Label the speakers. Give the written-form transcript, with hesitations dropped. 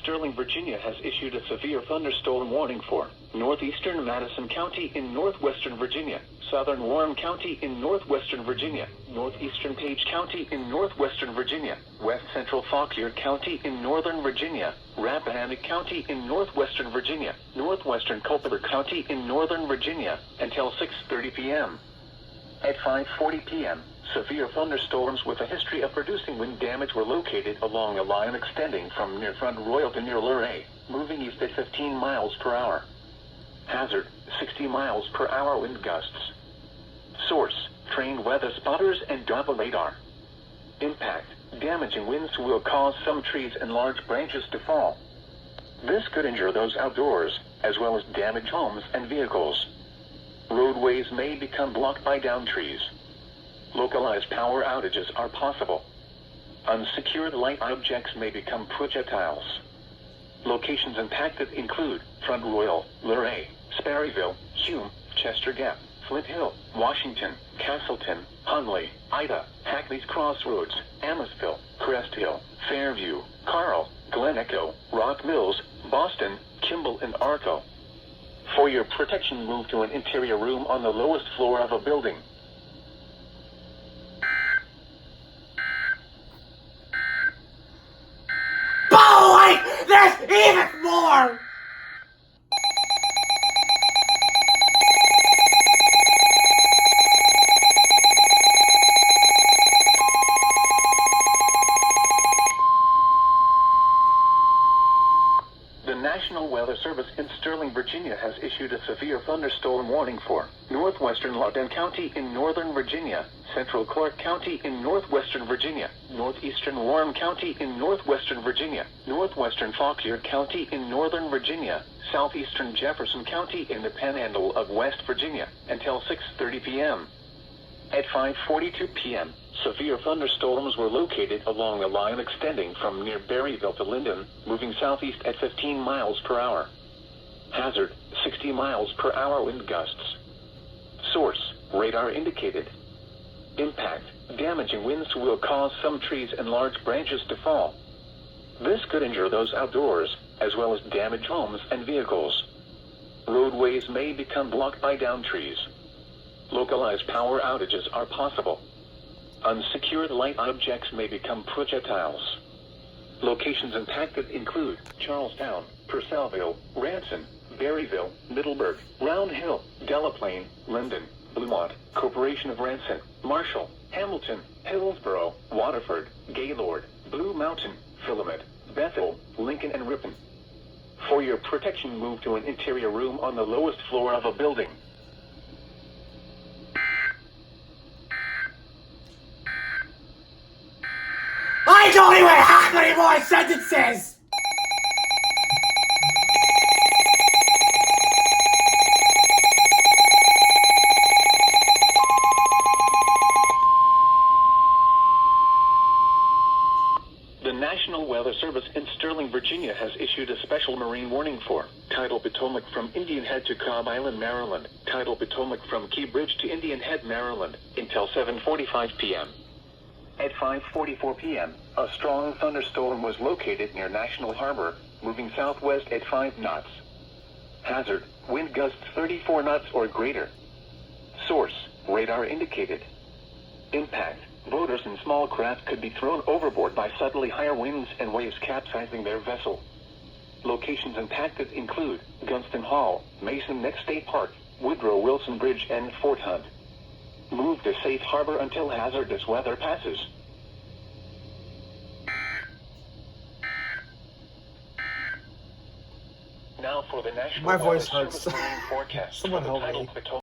Speaker 1: Sterling, Virginia has issued a severe thunderstorm warning for northeastern Madison County in northwestern Virginia, southern Warren County in northwestern Virginia, northeastern Page County in northwestern Virginia, west central Fauquier County in northern Virginia, Rappahannock County in northwestern Virginia, northwestern Culpeper County in northern Virginia, until 6:30 p.m. At 5:40 p.m., severe thunderstorms with a history of producing wind damage were located along a line extending from near Front Royal to near Luray, moving east at 15 miles per hour. Hazard, 60 miles per hour wind gusts. Source, trained weather spotters and Doppler radar. Impact, damaging winds will cause some trees and large branches to fall. This could injure those outdoors, as well as damage homes and vehicles. Roadways may become blocked by downed trees. Localized power outages are possible. Unsecured light objects may become projectiles. Locations impacted include Front Royal, Luray, Sperryville, Hume, Chester Gap, Flint Hill, Washington, Castleton, Hunley, Ida, Hackney's Crossroads, Amosville, Crest Hill, Fairview, Carl, Glen Echo, Rock Mills, Boston, Kimball, and Arco. For your protection, move to an interior room on the lowest floor of a building.
Speaker 2: Oh, wait! There's even more!
Speaker 1: The National Weather Service in Sterling, Virginia has issued a severe thunderstorm warning for northwestern Loudoun County in northern Virginia, central Clark County in northwestern Virginia, northeastern Warren County in northwestern Virginia, northwestern Fauquier County in northern Virginia, southeastern Jefferson County in the Panhandle of West Virginia, until 6:30 p.m. At 5:42 p.m., severe thunderstorms were located along a line extending from near Berryville to Linden, moving southeast at 15 miles per hour. Hazard, 60 miles per hour wind gusts. Source, radar indicated. Impact, damaging winds will cause some trees and large branches to fall. This could injure those outdoors, as well as damage homes and vehicles. Roadways may become blocked by downed trees. Localized power outages are possible. Unsecured light objects may become projectiles. Locations impacted include Charlestown, Purcellville, Ranson, Berryville, Middleburg, Round Hill, Delaplane, Linden, Bluemont, Corporation of Ranson, Marshall, Hamilton, Hillsborough, Waterford, Gaylord, Blue Mountain, Philomet, Bethel, Lincoln, and Ripon. For your protection, move to an interior room on the lowest floor of a building.
Speaker 2: I don't even have any more sentences!
Speaker 1: The National Weather Service in Sterling, Virginia has issued a special marine warning for Tidal Potomac from Indian Head to Cobb Island, Maryland, Tidal Potomac from Key Bridge to Indian Head, Maryland, until 7:45 p.m. At 5:44 p.m., a strong thunderstorm was located near National Harbor, moving southwest at 5 knots. Hazard, wind gusts 34 knots or greater. Source, radar indicated. Impact, boaters and small craft could be thrown overboard by suddenly higher winds and waves capsizing their vessel. Locations impacted include Gunston Hall, Mason Neck State Park, Woodrow Wilson Bridge, and Fort Hunt. Move to safe harbor until hazardous weather passes. Now for the National
Speaker 2: My voice
Speaker 1: Weather
Speaker 2: hurts.
Speaker 1: Service marine forecast.
Speaker 2: Someone
Speaker 1: for the
Speaker 2: help
Speaker 1: Tidal
Speaker 2: me.
Speaker 1: Potomac.